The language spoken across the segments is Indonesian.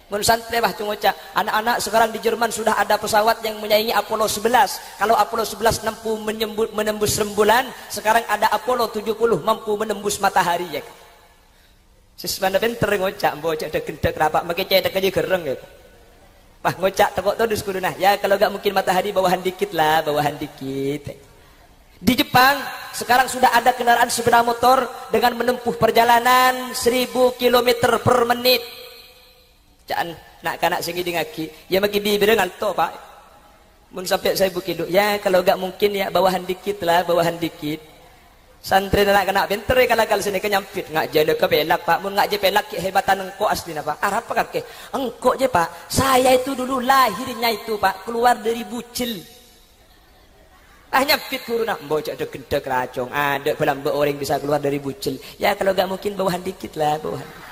Mun santri bah cak anak-anak sekarang di Jerman sudah ada pesawat yang menyaingi Apollo 11. Kalau Apollo 11 mampu menembus rembulan, sekarang ada Apollo 70 mampu menembus matahari ya. Siswana pinter ngocak, mbocak ada gendek rapak, makanya ada kaji gereng ya. Pah ngocak tekok terus kudu nah. Ya kalau gak mungkin matahari bawahan dikit lah, bawahan dikit. Di Jepang sekarang sudah ada kendaraan sepeda motor dengan menempuh perjalanan 1000 km per menit. Jangan nak kanak segini ngaki, ya maki bibir ngalto pak. Mun sampai 1000 kilo, ya kalau gak mungkin ya bawahan dikit lah, bawahan dikit. Santri nak kena pinter kalau sini kenyampit ngak jada ke pelak pak, mun ngak je pelak kehebatan engkau asli pak. Arab pak kake, engkau je pak. Saya itu dulu lahirnya itu pak keluar dari bucil. Nyampit guru nak bocah ada gendek racong, ada pelambe orang bisa keluar dari bucil. Ya kalau gak mungkin bawahan dikit lah, bawahan.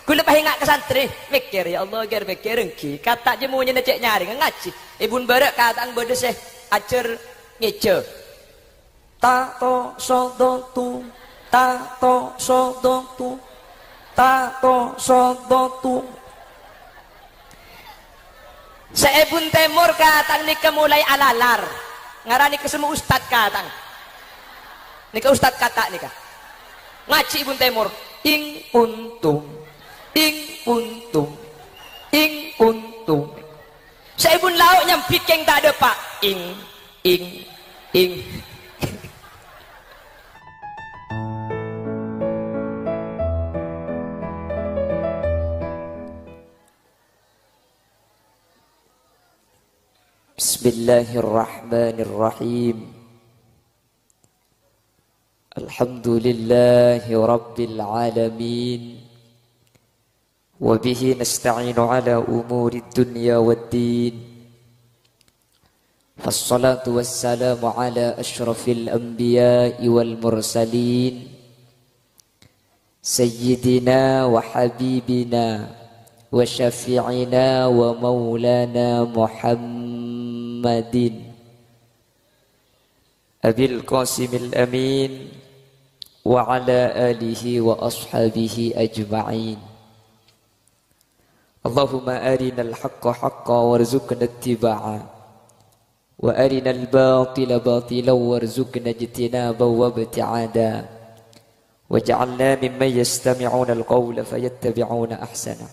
Kula pahingak ke santri mikir ya Allah agar mikir engki kata je mau cek nyari ngaji ibun barak kata ang bodes acer ngece ta to so do tu ta to so do tu ta to so do tu seebun temur katang nika mulai alalar ngarani ke semua ustad katang nika ustad kata nika ngaji ibun temur ing untung ing untung saya pun lauk nyampit keng tak ada pak ing Bismillahirrahmanirrahim. Alhamdulillahi rabbil alamin. وبه نستعين على أمور الدنيا والدين فالصلاة والسلام على أشرف الأنبياء والمرسلين سيدنا وحبيبنا وشفيعنا ومولانا محمد أبي القاسم الأمين وعلى آله وأصحابه أجمعين. اللهم أرنا الحق حقا وارزقنا اتباعه وأرنا الباطل باطلا وارزقنا اجتنابا وابتعادا واجعلنا ممن يستمعون القول فيتبعون أحسنه.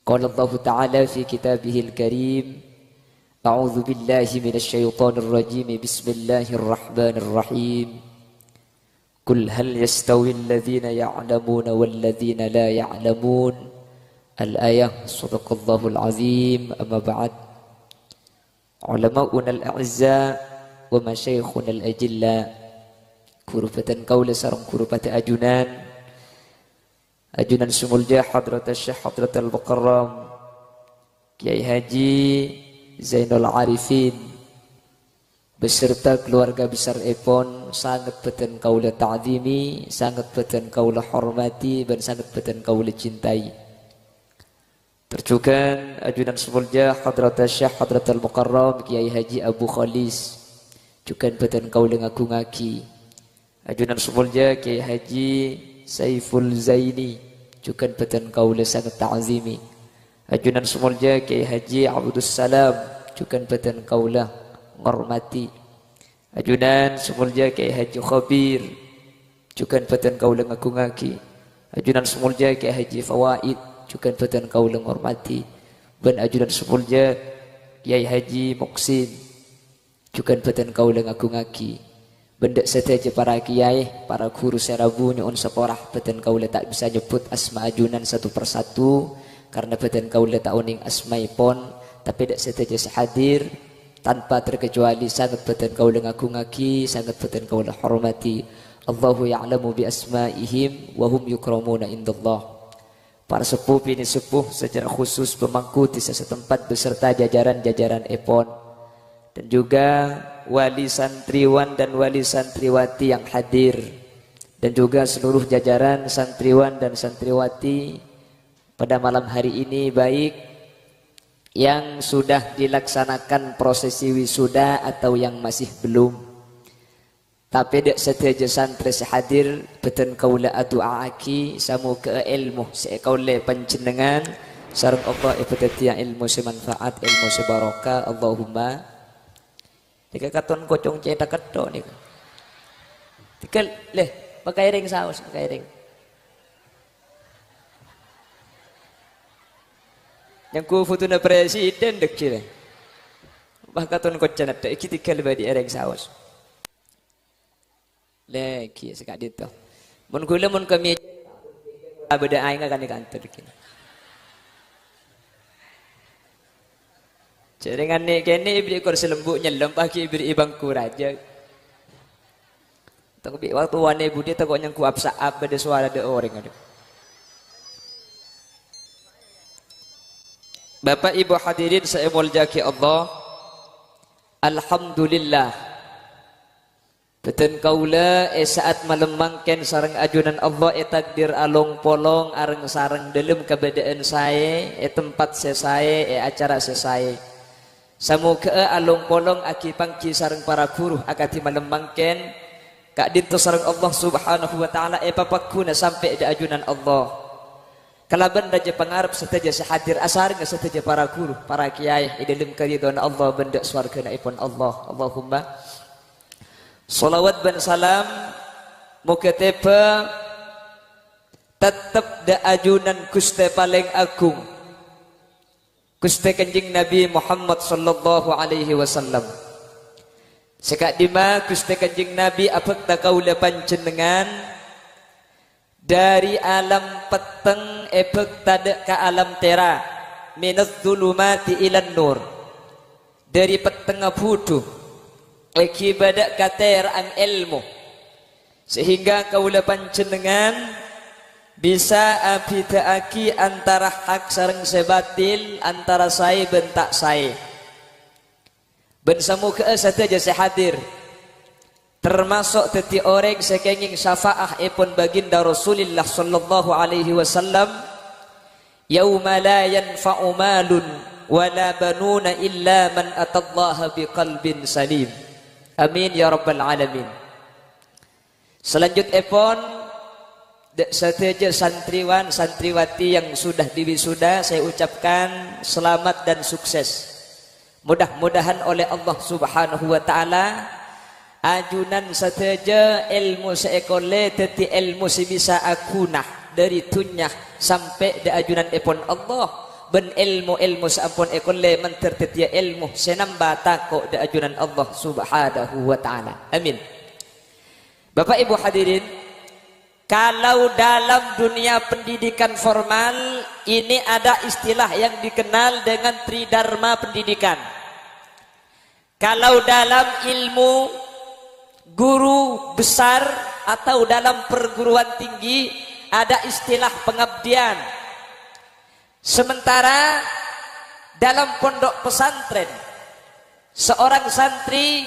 قال الله تعالى في كتابه الكريم أعوذ بالله من الشيطان الرجيم بسم الله الرحمن الرحيم قل هل يستوي الذين يعلمون والذين لا يعلمون الآية صدق الله العظيم. أما بعد علماؤنا الأعزاء ومشايخنا الأجلاء كربة قول سرم كربة أجنان سمولجا حضرة الشيخ حضرة المكرم Kiai Haji Zainul Arifin beserta keluarga besar Epon sangat beten kaula ta'zimi, sangat beten kaula hormati dan sangat beten kaula cintai. Terjukan ajunan semulja Hadrat Syekh Hadrat Al-Mukarram Kiai Haji Abu Khalis jukan beten kaula ngaku ngaki. Ajunan semulja Kiai Haji Saiful Zaini jukan beten kaula sangat ta'zimi. Ajunan semulja Kiai Haji Abdus Salam jukan beten kaula ngormati. Ajunan semulja Kiai Haji Khabir jukan beten kaula ngaku ngaki. Ajunan semulja Kiai Haji Fawaid jukan beten kaula ngormati. Ben ajunan semulja Kiai Haji Muksin jukan beten kaula ngaku ngaki. Benda seteja para kiai, para guru serabu nyuun seporah beten kaula tak bisa nyebut asma ajunan satu persatu karena beten kaula tak uning asmai pon, tapi dak seteja sehadir tanpa terkecuali sangat beten kaula ngaku ngaki, sangat beten kaula hormati. Allahu ya'lamu bi asma'ihim wa hum yukramuna indallah. Para sepuh ini sepuh secara khusus pemangku di setempat beserta jajaran-jajaran Epon dan juga wali santriwan dan wali santriwati yang hadir dan juga seluruh jajaran santriwan dan santriwati pada malam hari ini, baik yang sudah dilaksanakan prosesi wisuda atau yang masih belum. Tapi dek seteja santri sehadir beten kaula adu'a aki samu ke ilmu kaula panjenengan sareng Allah ibadati ilmu semanfaat ilmu sebarokah Allahumma nika katon kocong cetak kedo nika tikel leh pakai ring saus pakai ring yang ku futuna presiden dek cile bah katon kocong ada iki tikel badi ring saus lagi sekak dito mun kula mun kami beda aing kan di kantor kini jaringan ni kene ibri kursi lembu nyelem pagi ibri ibangku raja tapi waktu wane budi takut yang kuap saap beda suara de orang ada Bapak Ibu hadirin saya muljaki Allah alhamdulillah beten kaula saat malemangken sareng ajunan Allah takdir along polong areng sareng dalam keberadaan saya tempat saya acara saya samuga along polong aki pangki sareng para guru akati malemangken kak dinto sareng Allah subhanahu wa ta'ala papakuna sampai di ajunan Allah kalaban raja pangarap setaja sehadir asar setaja para guru para kiai dalam karidon Allah benda swarga naipun Allah Allahumma salawat dan salam muka tepa tetap da ajunan Gusti paling agung Gusti Kanjeng Nabi Muhammad sallallahu alaihi wasallam sekak dima Gusti Kanjeng Nabi apek ta kaula panjenengan dari alam peteng epek tada ka alam tera minaz zulumati ilan nur dari peteng buduh akibat kater ang ilmu sehingga kaula panjenengan bisa abitaaki antara hak sareng sebatil antara saya bentak saya ben samuga sateja sehadir termasuk teti orang sekenging syafaah ipun baginda Rasulullah sallallahu alaihi wasallam yauma la yanfa'u malun wala banuna illa man atallaha biqalbin salim. Amin ya rabbal alamin. Selanjutnya pun sateja santriwan santriwati yang sudah diwisuda saya ucapkan selamat dan sukses. Mudah-mudahan oleh Allah Subhanahu wa taala ajunan sateja ilmu seekole teti ilmu sebisa akunah dari tunyah sampai di ajunan ipun Allah. Ben ilmu sampun ekole mentertetia ilmu senamba tako da ajunan Allah subhanahu wa ta'ala amin. Bapak Ibu hadirin, kalau dalam dunia pendidikan formal ini ada istilah yang dikenal dengan tridharma pendidikan. Kalau dalam ilmu guru besar atau dalam perguruan tinggi ada istilah pengabdian. Sementara dalam pondok pesantren seorang santri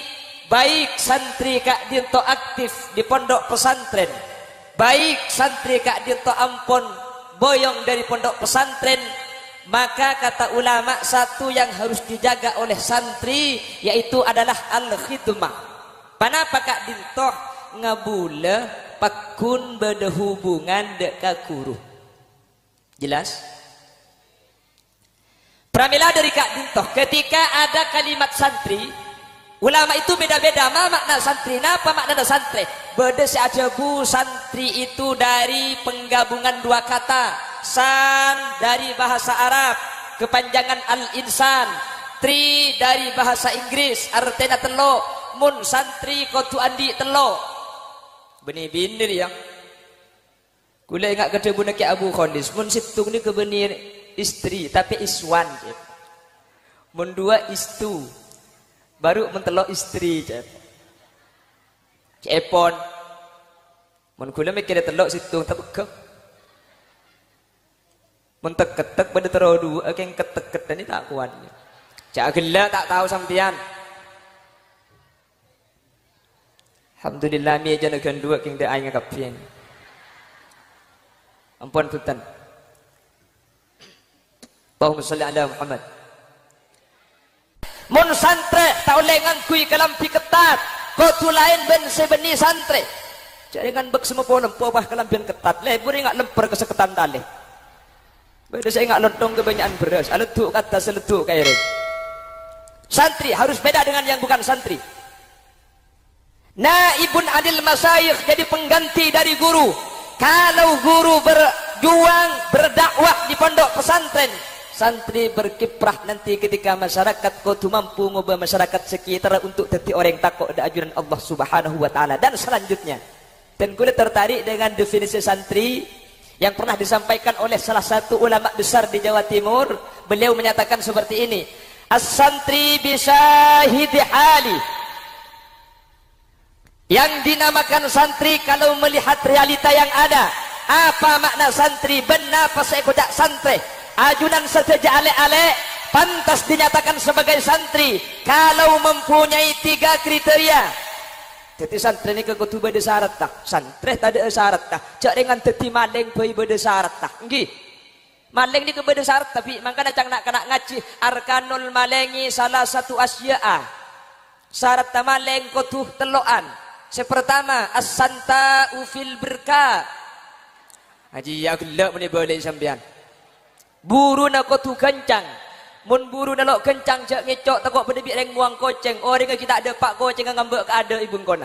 baik santri kak dinto aktif di pondok pesantren baik santri kak dinto ampun boyong dari pondok pesantren maka kata ulama satu yang harus dijaga oleh santri yaitu adalah al-khidmah. Panapa kak dinto ngabula pakun berhubungan deka guru jelas. Pramila dari Kak Dintoh ketika ada kalimat santri ulama itu beda-beda ma makna santri napa makna santri beda saja bu santri itu dari penggabungan dua kata san dari bahasa Arab kepanjangan al-insan tri dari bahasa Inggris artinya telo mun santri kotu andi telo benih-benih ya kula ingat kata bunaki Abu Khalis mun situng ni kebenir istri tapi iswan gitu. Mun dua istu baru mentelok istri cepon mun kula mikir telok situ tebek mun tek-tek pada terodu akeng ketek ini tak kuat cak gela tak tahu sampean alhamdulillah mi aja negan dua keng de aing kapien ampun tutan Allahumma sholli ala Muhammad. Mun santre tak oleh ngangkui kelampi ketat, kotu lain ben sebeni santri jangan bek semua pohon empah kelampian ketat lebur ingat lempar keseketan tali beda saya ingat lontong kebanyakan beras aletuk kata seletuk kayak santri harus beda dengan yang bukan santri. Naibun adil masyayikh, jadi pengganti dari guru. Kalau guru berjuang berdakwah di pondok pesantren, santri berkiprah nanti ketika masyarakat kotu mampu ngubah masyarakat sekitar untuk jadi orang takut ada ajuran Allah Subhanahu wa taala. Dan selanjutnya, dan gue tertarik dengan definisi santri yang pernah disampaikan oleh salah satu ulama besar di Jawa Timur. Beliau menyatakan seperti ini, as-santri bisyahidi hali. Yang dinamakan santri kalau melihat realita yang ada. Apa makna santri? Benar pas saya kodak santri. Ajunan seteja ale-ale pantas dinyatakan sebagai santri kalau mempunyai 3 kriteria. Jadi santri ini kekutu beda syarat tak? Santri tak ada syarat tak? Cak dengan teti maling boy beda syarat tak? Nggih. Maling ni beda syarat tapi makanya cang nak kena ngaji arkanul malengi salah satu asya'a. Syarat maling kutu teloan. Sepertama as-santa ufil berka. Haji ya gelap ni boleh sampean. Buru nak tu kencang. Mun buru nak lok kencang jak ngecok takut berdebik reng muang koceng. Orang kita ada pak koceng ngambek ke ada ibu kona.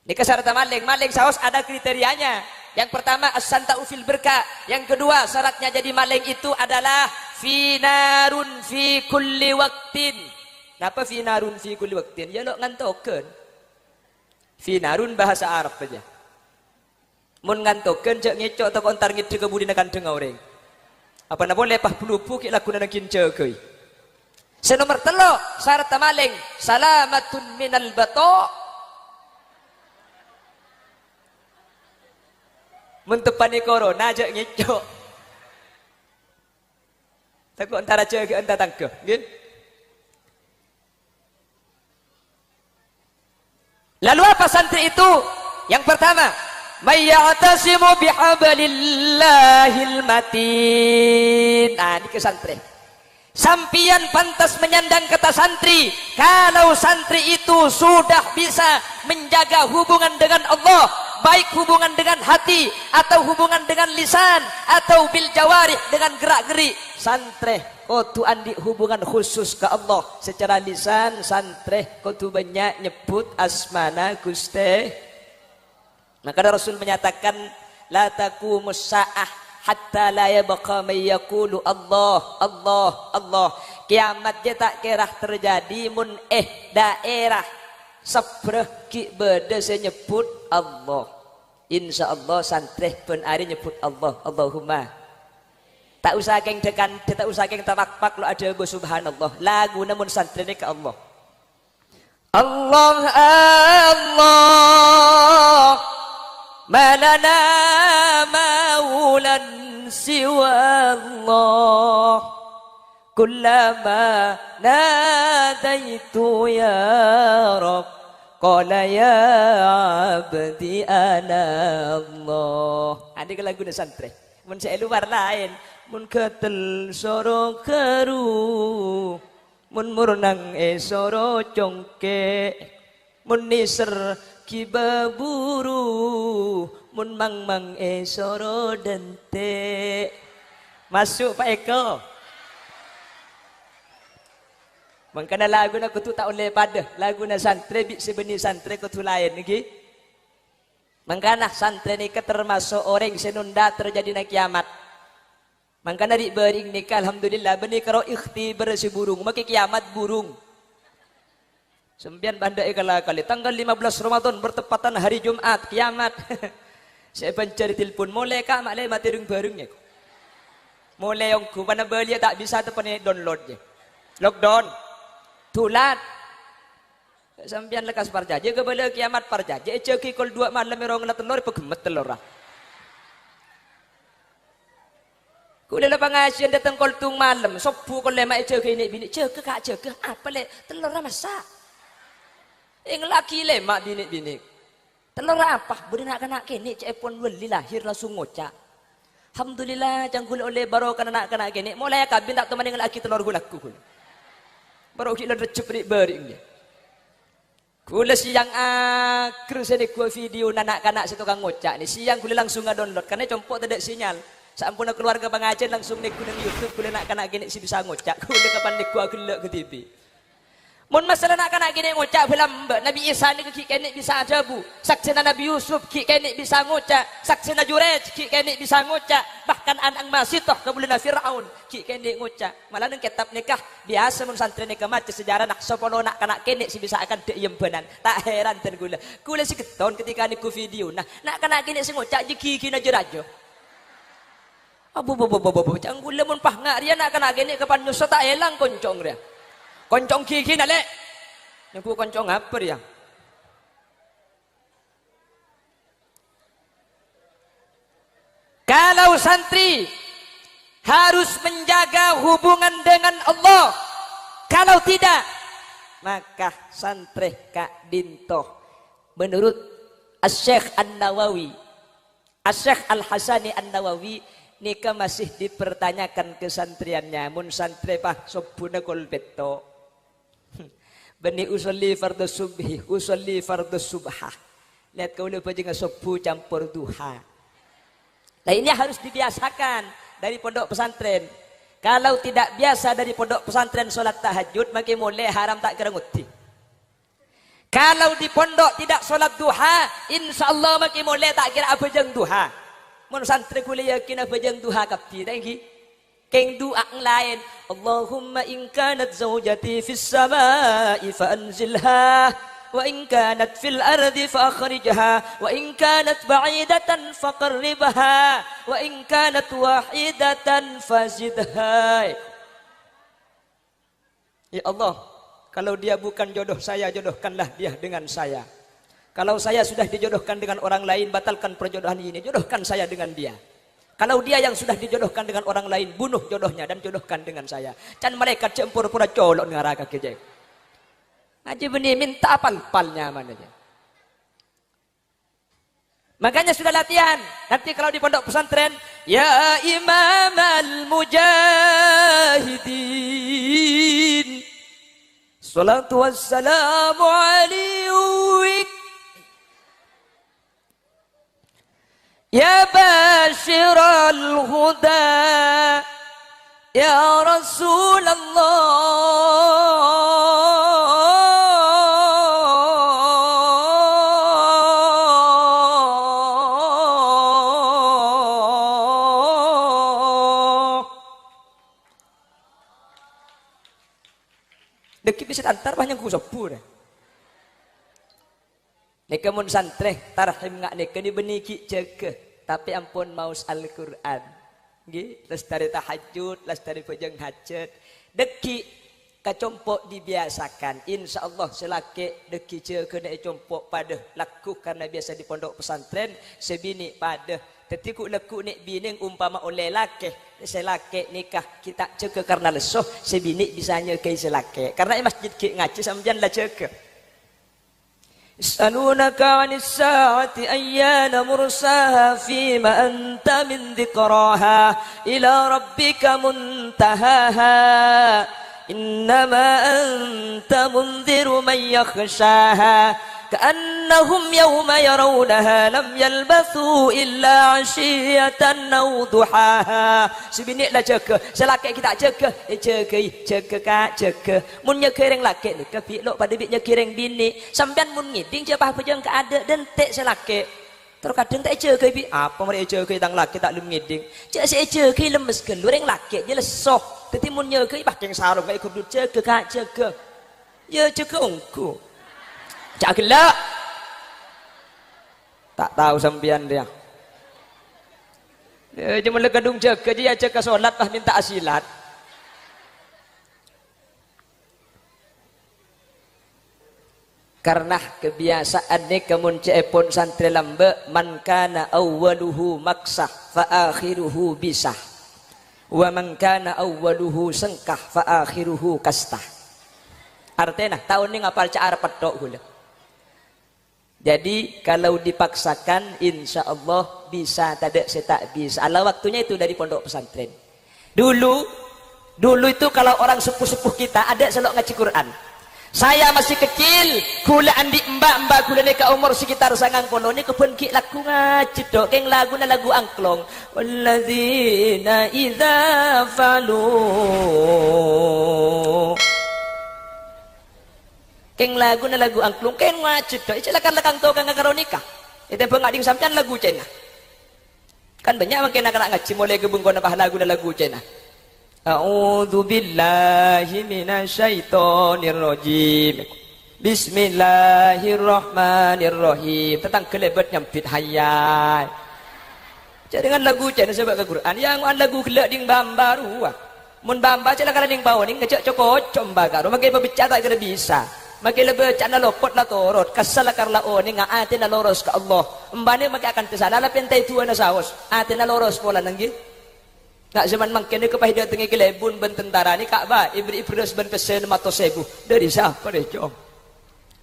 Ni syarat maling. Maling saus ada kriterianya. Yang pertama as-santa ufil berka. Yang kedua syaratnya jadi maling itu adalah finarun fi kulli waktin. Napa finarun fi kulli waktin? Ya lok ngantokeun. Finarun bahasa Arab saja. Mun ngantokeun cek ngecok tak ontar ngide kebudina kandeng orang. Apa na boleh pah pelupu ki laku na kince keuy. Senomor 3 syarat maling salamatun minal bato. Mun tepani corona cek ngecok. Takut antara cek anta tangkeh, nggih. Lalu apa santri itu? Yang pertama, mayyatasimu bihablillahil matin. Nah, ini ke santri. Sampian pantas menyandang kata santri kalau santri itu sudah bisa menjaga hubungan dengan Allah, baik hubungan dengan hati atau hubungan dengan lisan atau bil jawarih dengan gerak-gerik. Santri kotu andi hubungan khusus ke Allah secara lisan. Santri kotu banyak nyebut asmana Gusti. Maka Rasul menyatakan la taqumus sa'ah hatta la yabqa may yaqulu Allah Allah Allah. Kiamat je tak kira terjadi mun daerah sebreh ki beda saya nyebut Allah. Insyaallah santri pun hari nyebut Allah Allahumma. Tak usah keng dekan, tak usah keng tapak-pak lo ada go subhanallah. Lagu namun santri ni ke Allah. Allah Allah malana maulan siwa Allah. Kullama nadaitu ya Rabb qala ya abdi ana Allah. Ada ke lagu santri. Mun saya luar lain. Mun ketel soro keru, mun murnang soro congke, mun niser kibaburu, mun mang soro dente. Masuk Pak Eko. Mangkana lagu na kutu tak oleh pada lagu na santri sebeni santri kutu lain lagi. Mangkana santri ni termasuk orang senunda terjadi na kiamat. Maka dari bering nikah alhamdulillah benih karo ikhti bersi burung maki kiamat burung. Sembian banda ekala kali tanggal 15 Ramadan bertepatan hari Jumat kiamat. Saya pencari telepon mulai kak maklai mati rung barungnya. Mulai yang ku mana beli tak bisa tepani downloadnya. Lockdown. Tulat. Sembian lekas parjaje ke beli kiamat parjaje ceki kol 2 malam merong na telur pegemet telur. Kuliah pengasian datang kol tung malam, sopu kol lema cek ini bini cek kak cek apa le telur masak. Ing laki lema bini. Telur apa? Budi nak kena kini cek pun wali lahir langsung ngocak. Alhamdulillah janggul oleh barokan anak kena kini. Mulai kabin tak teman dengan laki telur gulaku. Baru kita recep ni bering dia. Kula siang akru sini gua video anak-anak situ kang ngocak nih. Siang kula langsung nge-download karena compok tidak sinyal. Sampun keluarga pengajian langsung nek guna YouTube kula anak-anak gini si bisa ngocak. Kula kapan nek gua gelek ke TV. Mun masalah anak-anak gini ngocak film Nabi Isa ni ki kene bisa ajabu. Saksina Nabi Yusuf ki kene bisa ngocak. Saksina Jurej ki kene bisa ngocak. Bahkan anang Masitoh kabulana Firaun ki kene ngocak. Malah nang kitab nikah biasa mun santri nikah maca sejarah nak sopono nak kanak kene si bisa akan deuyem benan. Tak heran ten gula. Gula si keton ketika niku video. Nah, nak kanak kene si ngocak jiki na jerajo. Abu cang gula mun pah ngak dia nak kanak kene kapan nyuso tak elang koncong dia. Koncong kiki nale. Niku koncong apa dia? Kalau santri harus menjaga hubungan dengan Allah. Kalau tidak, maka santri Kak Dintoh menurut Asy-Syaikh An-Nawawi, Asy-Syaikh Al-Hasani An-Nawawi nika masih dipertanyakan kesantriannya. Mun santri pah sobuna kol beto. Bani usolli fardhu subhi, usolli fardhu subha. Lihat kau lupa jangan subuh campur duha. Nah ini harus dibiasakan dari pondok pesantren. Kalau tidak biasa dari pondok pesantren sholat tahajud, maka mulai haram tak kira nguti. Kalau di pondok tidak sholat duha, insya Allah maka mulai tak kira apa jeng duha. Mun santri kuliah yakin apa jeng duha kapti, thank keng doa lain. Allahumma in kanat zawjati fis samai fa anzilha wa in kanat fil ardi fa akhrijha wa in kanat ba'idatan faqarribha wa in kanat wahidatan fazidha. Ya Allah, kalau dia bukan jodoh saya, jodohkanlah dia dengan saya. Kalau saya sudah dijodohkan dengan orang lain, batalkan perjodohan ini, jodohkan saya dengan dia. Kalau dia yang sudah dijodohkan dengan orang lain, bunuh jodohnya dan jodohkan dengan saya. Can mereka cempur pura colok ngaraka kejek. Ngaji benih minta apal-palnya mananya. Makanya sudah latihan. Nanti kalau di pondok pesantren, ya Imam al-Mujahidin, salatu wassalamu alaihi. Ya Bashiral Huda, Ya Rasulullah. Deki bisa antar banyak kusapur. Nika mun santreh tarhim ngak nika ni beniki jaga, tapi ampun maus Al-Qur'an. Nggih, lestari tahajud, lestari pejeng hajat. Deki kacompok dibiasakan. Insyaallah selake deki jaga nek compok pada laku karena biasa di pondok pesantren sebini pada. Tetiku laku nek bining umpama oleh lake, selake nikah kita jaga karena lesoh, sebini bisanya kai selake. Karena masjid ki ngaji sampeyan lah jaga. يسألونك عن الساعة أيان مرساها فيما أنت من ذكراها إلى ربك منتهاها إنما أنت منذر من يخشاها كأنهم يوم يرونها لم يلبثوا إلا عشية أو ضحاها. Sebinik lah jaga, selaki kita jaga, jaga kak jaga. Mun nyekireng laki ni, kepilok pada bik nyekireng bini. Sampian mun ngiding siapa apa jeng keada dan tek selaki. Terkadang tak jaga bi, apa mereka jaga tang laki tak lem ngiding. Cak saya jaga lemes gelureng laki je lesoh. Tetapi mun jaga pakai sarung, ikut jaga kak jaga. Ya jaga ongku. Cak gelak. Tak tahu sampean dia. Dia cuma lekadung jaga dia jaga solat lah minta asilat. Karena kebiasaan ni kemun cepon santri lambe man kana awwaluhu maksah fa akhiruhu bisah wa man kana awwaluhu sengkah fa akhiruhu kastah. Artinya tahun ni ngapal cara petok gula. Jadi kalau dipaksakan insya Allah bisa, tidak saya tak bisa. Allah waktunya itu dari pondok pesantren. Dulu itu kalau orang sepuh-sepuh kita ada selok ngaji Quran. Saya masih kecil, kula andi mbak kula ni ka umur sekitar 90 ni kepun ki lagu ngaji dok, keng lagu na lagu angklong. Walladzina idza falu. Keng lagu na lagu angklong, keng ngaji dok. Silakan lakang to kang karonika. Itu pengading sampean lagu cina. Kan banyak makin anak ngaji mulai gebungkon apa lagu na lagu cina. A'udzu billahi minasyaitonir rajim. Bismillahirrahmanirrahim. Tentang kelebet nyampit hayat. Jangan lagu cina sebab ke Quran. Yang an lagu kelak ding bambaru. Mun bamba cina kala ding bawah ning ngecek cokot combagaru. Makai berbicara tak kena bisa. Makai lebih cina lopot la torot. Kasala karla o ni ngaatin na loros ka Allah. Mbane makai akan kesana la pentai tua na saos. Atin na loros pola nanggi. Nak zaman makin ni kepahidah tengi kelebun ben tentara ni Ka'bah ibri-ibris ben pesen mato sebu dari siapa deh jom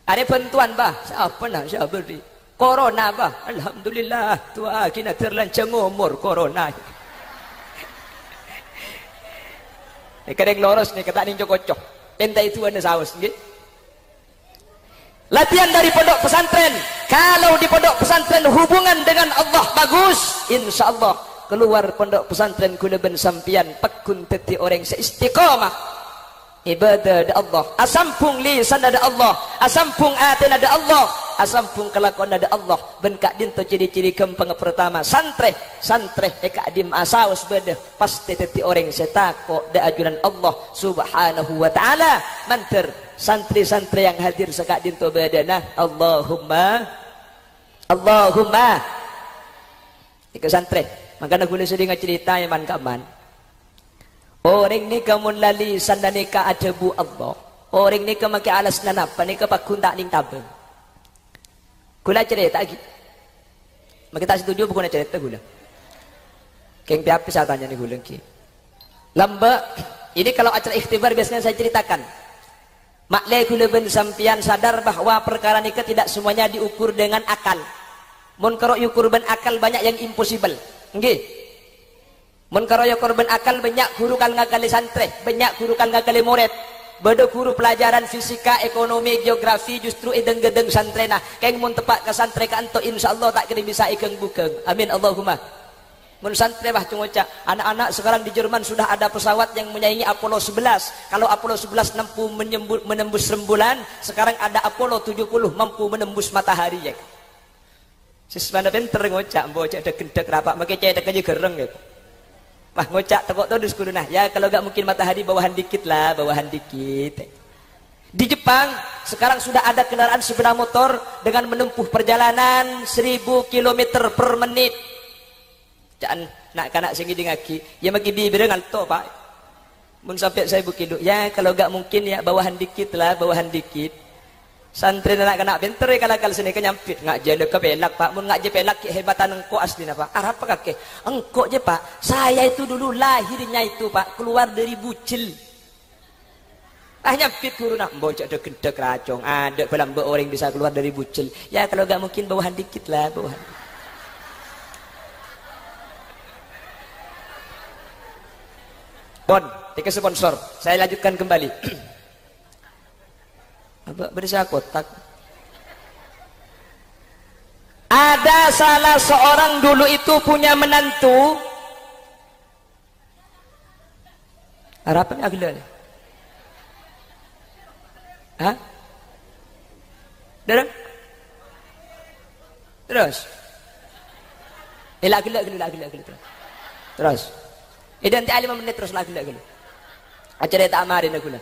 ada bantuan bah siapa nak siapa beri corona bah alhamdulillah tua kina terlancang umur corona ni kadang loros ni kata ni cocok pentai itu ada saus ni latihan dari pondok pesantren kalau di pondok pesantren hubungan dengan Allah bagus insyaallah keluar pondok pesantren kula ben sampian pakun teti orang seistiqamah ibadah ada Allah asampung lisan ada Allah asampung atin ada Allah asampung kelakuan ada Allah ben kak dinto ciri-ciri kempeng pertama santreh eka dim asaus beda pasti teti orang setako da ajuran Allah subhanahu wa ta'ala manter santri-santri yang hadir sekak dinto badana Allahumma ika santreh. Maka gula sedang cerita yang man-kaman. Orang ni kamu lali sanda ni ka ajabu Allah. Orang ni ka makai alas nanapa ni ka pakun tak ning tabeng. Gula cerita lagi. Maka tak setuju bukan cerita gula. Keng piapa saya tanya ni gula ki. Lamba ini kalau acara ikhtibar biasanya saya ceritakan. Maklai gula ben sampian sadar bahwa perkara nikah tidak semuanya diukur dengan akal. Mun karo ukur ben akal banyak yang impossible. Nggih. Mun karo korban akal banyak guru kal ngakali santri, banyak guru kal ngakali murid. Beda guru pelajaran fisika, ekonomi, geografi justru ideng-gedeng santrena. Keng mun tepak ke santri ka anto insyaallah tak kena bisa ikeng bukeng. Amin Allahumma. Mun santri bah cungoca, anak-anak sekarang di Jerman sudah ada pesawat yang menyaingi Apollo 11. Kalau Apollo 11 mampu menembus rembulan, sekarang ada Apollo 70 mampu menembus matahari ya. Siswana pinter ngocak, mbocak ada gendek rapak, makai cai ada gereng gitu. Mah ngocak tekok terus kudu nah. Ya kalau gak mungkin matahari bawahan dikit lah, bawahan dikit. Di Jepang sekarang sudah ada kendaraan sepeda motor dengan menempuh perjalanan 1000 km per menit. Jangan nak kanak singi dengaki, ya magi bibir ngalto pak. Mun sampai 1000 kilo, ya kalau gak mungkin ya bawahan dikit lah, bawahan dikit. Santri anak-anak pinter ya kalau sini kenyampit ngak jele ke pelak pak mun ngak je pelak kehebatan engkau asli apa arah apa kakek engkau je pak saya itu dulu lahirnya itu pak keluar dari bucil nyampit guru nak bocok ada gendek racong ada pelambe orang bisa keluar dari bucil ya kalau gak mungkin bawahan dikit lah bawahan Bon tiga sponsor saya lanjutkan kembali apa bersih kotak ada salah seorang dulu itu punya menantu harapan agila hah terus agila terus nanti 5 menit terus agila acara tak amarin agila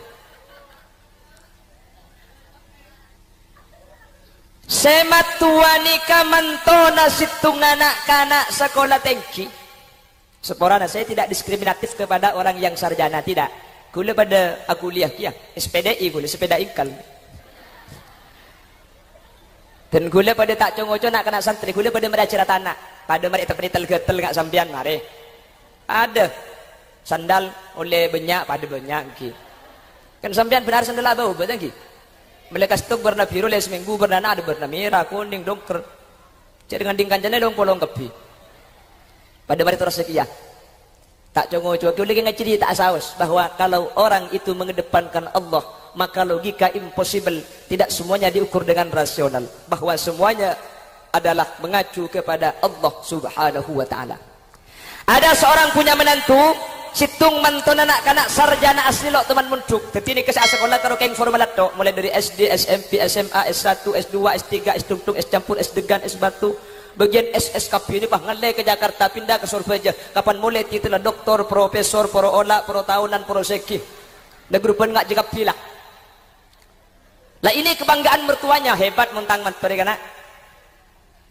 semat tua nikah mantona situng anak-anak sekolah tinggi. Seporana saya tidak diskriminatif kepada orang yang sarjana tidak. Gula pada aku kuliah kia, SPDI gula sepeda ikal. Dan gula pada tak congoco nak kena santri, gula pada mereka tanah. Pada mereka penitel getel ngak sampian mare. Ada sandal oleh banyak pada banyak ki. Kan sampian benar sandal bau betul ki. Mereka stok warna biru les seminggu warna ada warna merah kuning dongker jadi dengan dingkanjane dong polong kepi pada mari terus sekian tak congo-congo lagi ngeciri tak saus bahwa kalau orang itu mengedepankan Allah maka logika impossible, tidak semuanya diukur dengan rasional, bahwa semuanya adalah mengacu kepada Allah Subhanahu wa taala. Ada seorang punya menantu, situng mantun anak kanak sarjana asli lo teman muncuk. Dadi ni kesah sekolah karo keng formalat tok, mulai dari SD, SMP, SMA, S1, S2, S3, S tungtung, S campur, S degan, S batu. Bagian SSKP ini pah ngalai ke Jakarta, pindah ke Surabaya. Kapan mulai titulah doktor, profesor, pro olah, pro tahunan, pro seki. Negrupan ngak jika pilah. Lah ini kebanggaan mertuanya, hebat muntang mantori kana.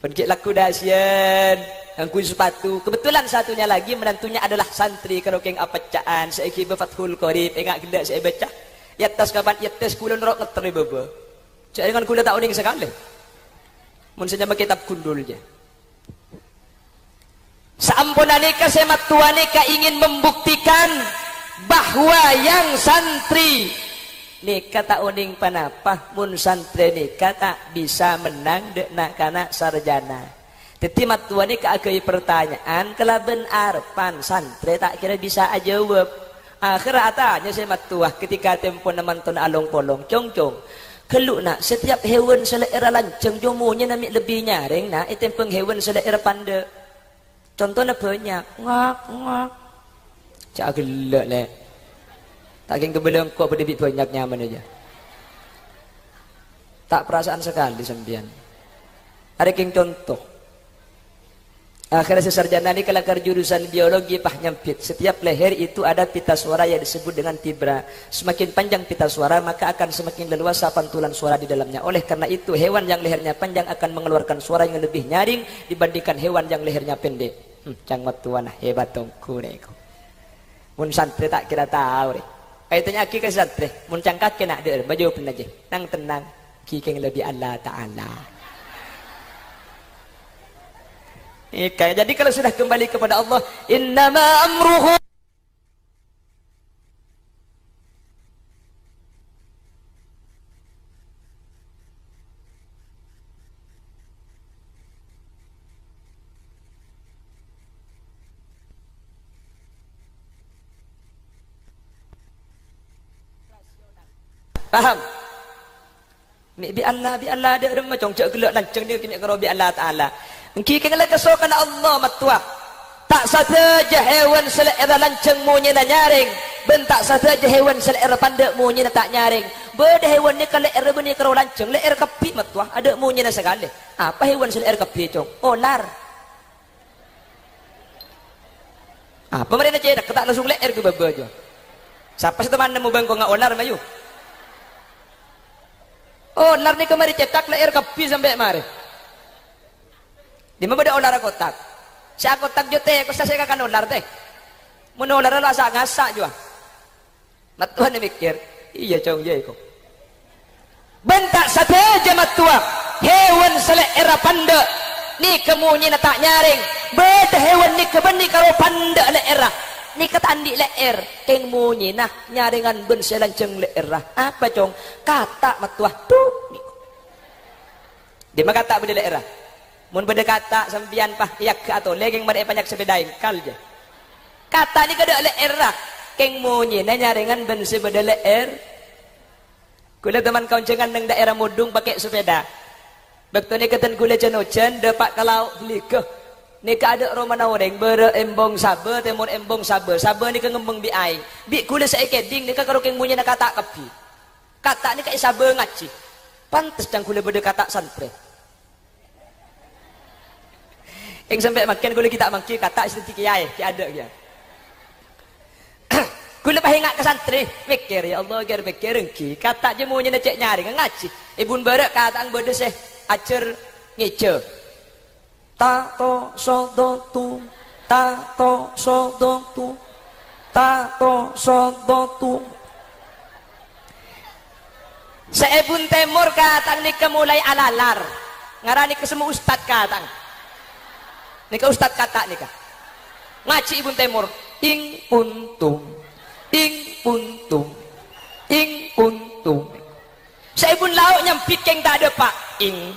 Pergi laku dasian, angkui sepatu. Kebetulan satunya lagi menantunya adalah santri karo keng apacaan. Saiki Fathul Qorib, engak gendak saya baca. Yatas kapan yatas kulon rok ngetri bebe. Cak dengan kula tak uning sekali. Mun saja kitab kundul je. Saampunane kasemat tuaneka ingin membuktikan bahwa yang santri nika tak uning panapa mun santri nika tak bisa menang dek nak kana sarjana. Teti matuane ka agai pertanyaan kelaben arpan santri tak kira bisa ajawab. Akhir atanya saya matuah ketika tempo namantun along polong cong. Keluk nak setiap hewan selera lanceng jomonya nami lebih nyaring nak itu penghewan selera panda. Contohnya banyak ngak. Cak gelak lek. Tak keng kebelang kok berdebit banyak nyaman aja. Tak perasaan sekali sembian. Ada keng contoh. Akhirnya sarjana ini kelakar jurusan biologi pah nyampit. Setiap leher itu ada pita suara yang disebut dengan tibra. Semakin panjang pita suara maka akan semakin leluasa pantulan suara di dalamnya. Oleh karena itu hewan yang lehernya panjang akan mengeluarkan suara yang lebih nyaring dibandingkan hewan yang lehernya pendek. Cangmat tuan hebat tongku neko. Mun santri tak kira tahu deh. Kaitannya aki ke santri. Mun cangkat kena ada baju pun aja. Nang tenang. Kikeng lebih Allah Ta'ala. Jadi kalau sudah kembali kepada Allah, innama amruhu paham? Bi Allah ada remah congcak gelak lanceng dia kini karo bi Allah Ta'ala. Engki kengala kesokan Allah matuah. Tak saja hewan selera lanceng munyi na nyaring. Bentak saja hewan selera pandek munyi na tak nyaring. Beda hewan ni kalau leer beni karo lanceng, leer kepi matuah ada munyi na sekali. Apa hewan selera kepi cong? Olar. Apa mereka cedak ketak langsung leer ke baba aja. Siapa sih teman nemu bangko ngak olar mayu? Olar ni kemari cetak leer kepi sampai mari. Di mana ada olar kotak? Si kotak jote, kau saya akan olar teh. Mana olar lah sak ngasak juga. Matuan ni mikir, iya cong iya kok. Bentak saja matuah. Hewan selera panda. Ni kemunyi na tak nyaring. Beda hewan ni kebeni karo panda leera. Ni ketandi leer. Keng munyi nah nyaringan ben selanceng leera. Apa cong? Kata matuah tuh. Di mana kata benda leera? Mun beda kata sambian pah iyak ke atau legeng mereka banyak sebedain kal je. Kata ni kada leer lah. Keng munyi na nyaringan ben sebeda leer. Kula teman kauncengan nang daerah Mudung pakai sepeda. Waktu ni keten kula cenocan dapat kalau beli ke. Ni ka ada romana oreng bere embong sabar temur embong sabar. Sabar ni ke ngembang bi ai. Bi kula saekeding ni ka karo keng munyi na kata kepi. Kata ni ka sabar ngaci. Pantes jang kula beda kata santri. Yang sampai makan gula kita makan kata istri kiai, ki ada dia. Gula pahingak ke santri, mikir ya Allah agar mikir engki, kata je mau nyena cek nyari ngaci. Ibun barak kata ang bodes acer ngece. Ta to so do tu, ta to so do tu, ta to so do tu. Seebun temur katang ni kemulai alalar, ngarani ke semua ustad katang. Nika ustad kata nika ngaci ibun temur ing puntum saya ibun lauk nyampit keng tak ada pak ing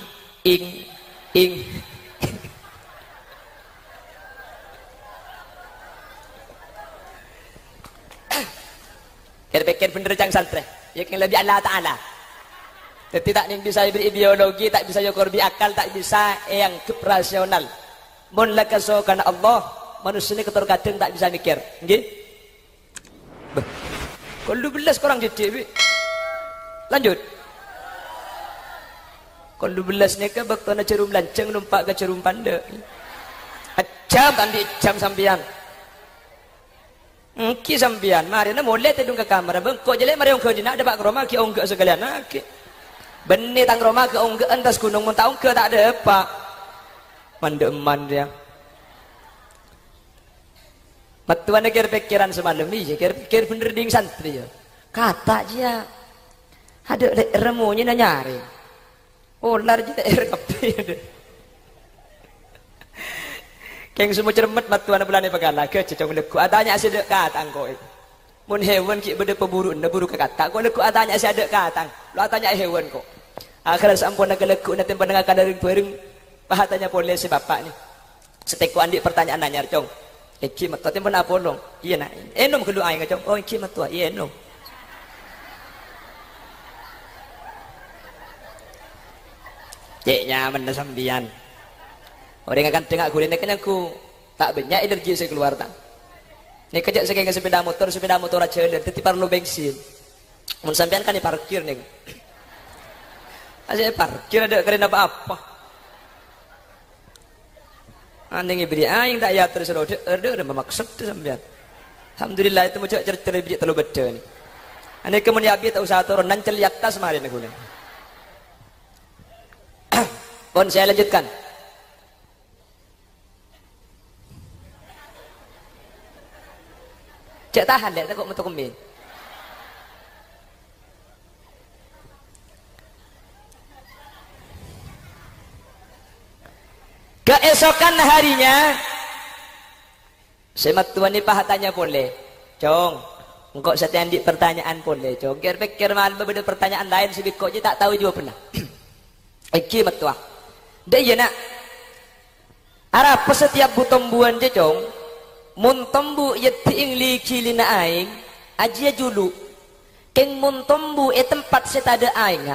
kira-kira bener jang santri yang lebih Allah Ta'ala. Jadi tak bisa biologi, tak bisa yukur akal, tak bisa yang rasional. Mun lakaso karena Allah, manusia ini keterkadang tak bisa mikir. Nggih? Kalau belas korang jadi, lanjut. Kalau belas ni ke bakto na cerum lanceng numpak ke cerum panda. Jam ambil jam sambian. Ki sambian, mari na boleh tedung ke kamar. Bengkok jelek mari ongke dina ada pak Roma ki ongke sekalian nak. Benih tang Roma ke ongke antas gunung mun tak ongke tak ada apa. Mandeman dia. Matuan kira pikiran semalam ni, kira pikir bener ding santri ya. Kata dia, ada remunya na nyari. Ular je kapi. Keng semua cermet matuan bulan ni pegala ke cecong leku. Adanya asyik dek katang kau. Mun hewan ki berde pemburu, nda buru ke kata. Kau leku adanya asyik dek katang. Lo adanya hewan kau. Akhirnya sampun nak leku nanti pendengar kadaring pereng. Pahatanya boleh si bapak ni. Seteku andik pertanyaan nanya cong. Iki matua tempo nak polong. Iya nak. Enom kelu aing cong. Oh iki matua. Iya enom. Ceknya mana sambian. Orang akan tengok aku ni kan aku tak banyak energi saya keluar tak. Ni kejap saya sepeda motor aja le, tapi perlu bensin. Mun sampean kan di parkir nih. Asyik parkir ada kerana apa-apa. Andeng ibri aing tak ya terus ada memaksud tu sampean. Alhamdulillah itu macam cerita ibri terlalu beda ni. Ane kemudian abi tak usah turun nan celiak tas mari aku ni. Bon saya lanjutkan. Cek tahan dek, takut mentok kemin. Keesokan harinya, semat tuan ni pahatanya boleh. Cong, engkau setiap di pertanyaan boleh. Cong, kira-kira malam berbeda pertanyaan lain si bikok je tak tahu juga pernah. Iki matua. Dah iya nak. Arah apa setiap butombuan je cong. Mun tombu yetiing li kilina aing aji julu keng mun tombu tempat setada aing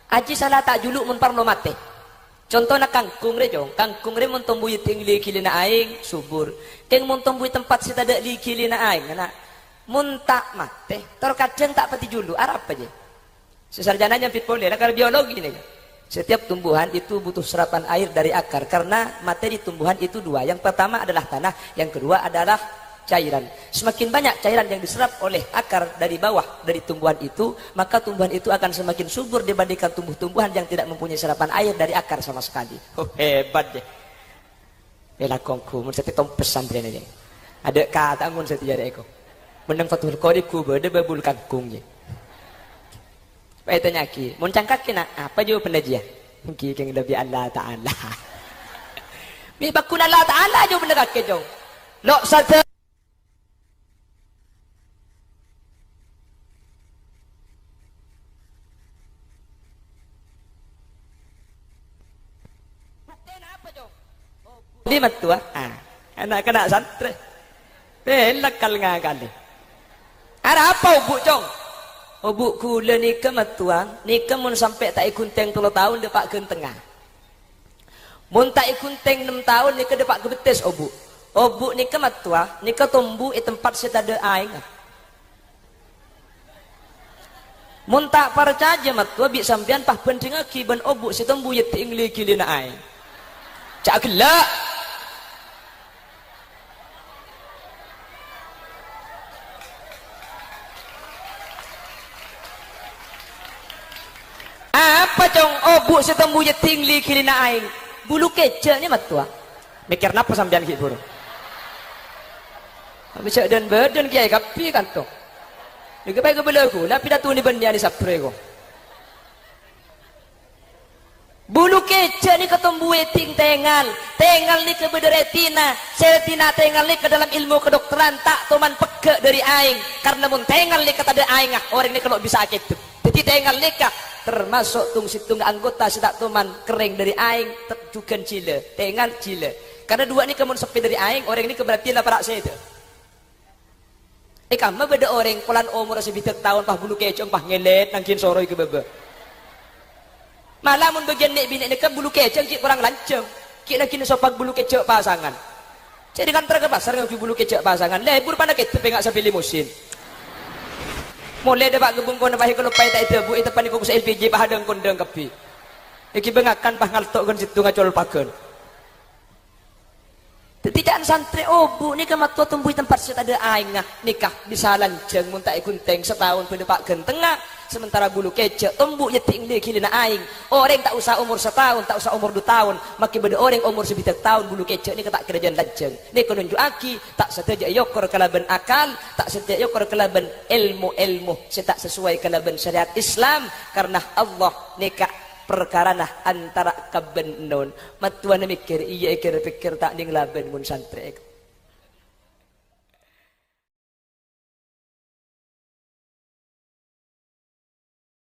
aji salah tak julu mun parno mate contohna kangkung re jong kangkung re mun tombu yetiing li kilina aing subur keng mun tombu tempat setada li kilina aing na mun tak mate terkadang tak pati julu arap aja sesarjananya fit boleh nakar biologi nih. Setiap tumbuhan itu butuh serapan air dari akar karena materi tumbuhan itu dua. Yang pertama adalah tanah, yang kedua adalah cairan. Semakin banyak cairan yang diserap oleh akar dari bawah dari tumbuhan itu, maka tumbuhan itu akan semakin subur dibandingkan tumbuh-tumbuhan yang tidak mempunyai serapan air dari akar sama sekali. Oh, hebat deh. Bela kongku, mun seti tom pesantren aja. Ada kata mun seti jare eko. Menang Fathul Qorib ku berde babul kangkung je. Supaya tanya ki, mun cangkak kena apa jawab pendajian? Ki keng lebih Allah Ta'ala. Mi bakun Allah Ta'ala jawab benda kaki jong. Lok satu. Apa jong? Lima tua. Anak kena santri. Belak kal ngakali. Ada apa ubuk jong? Obuk kula ni ke matuang, ni ke mun sampai tak ikunteng 3 tahun depak ke tengah. Mun tak ikunteng 6 tahun ni ke depak ke betes obuk. Obuk ni ke matuang, ni ke tumbuh tempat setada aing. Mun tak percaya matua bi sampean pah penting aki ban obuk setumbuh yeti ingli kilina aing. Cak gelak. Apa cong obuk setembu je tingli kilina aing bulu kecanya matua mikir napa sampean ki buru bisa dan badan kiai kapi kan to ni ke baik ke belaku lapi datu ni benda ni sapre ko bulu kecak ni ketembu ting tengal ni ke bederetina retina tengal ni ke dalam ilmu kedokteran tak toman peke dari aing karena mun tengal ni kata ada aing orang ni kalau bisa gitu jadi tengal ni kah termasuk situng anggota sedak toman kering dari aing juga cile tengal cile karena dua ni kemun sepi dari aing orang ni keberarti lah parak saya itu Kama beda orang kulan umur sebitak tahun pah bulu kecong pah ngelet nangkin soroi ke bebe. Malah mun bagian nek bini nek bulu kecong ki kurang lanceng. Ki nak kini sopak bulu kecok pasangan. Jadi kan terke pasar ngau bulu kecok pasangan. Lebur pada kita pengak sampai limusin. Mulai dapat gebung kono pah kalau pai tak itu bu itu pani kukus LPG pah hadang kondang kepi. Iki bengakan pah ngaltok kan situ ngacol pakeun. Tetikaan santri bu ni kamat tua tumbuh tempat set ada aing nikah bisa lanceng mun tak ikunteng setahun pendepak gentengah sementara bulu kecek tumbuh nyeting dia kilina aing orang tak usah umur setahun tak usah umur 2 tahun makin beda orang umur sebitak tahun bulu kecek ni ketak kerajaan lanceng ni konunjuk aki tak setia yokor kalaban akal tak setia yokor kalaban ilmu setak sesuai kalaban syariat Islam karena Allah nikah perkara nah antara kaben non matuan mikir iya ikir pikir tak ning laben mun santri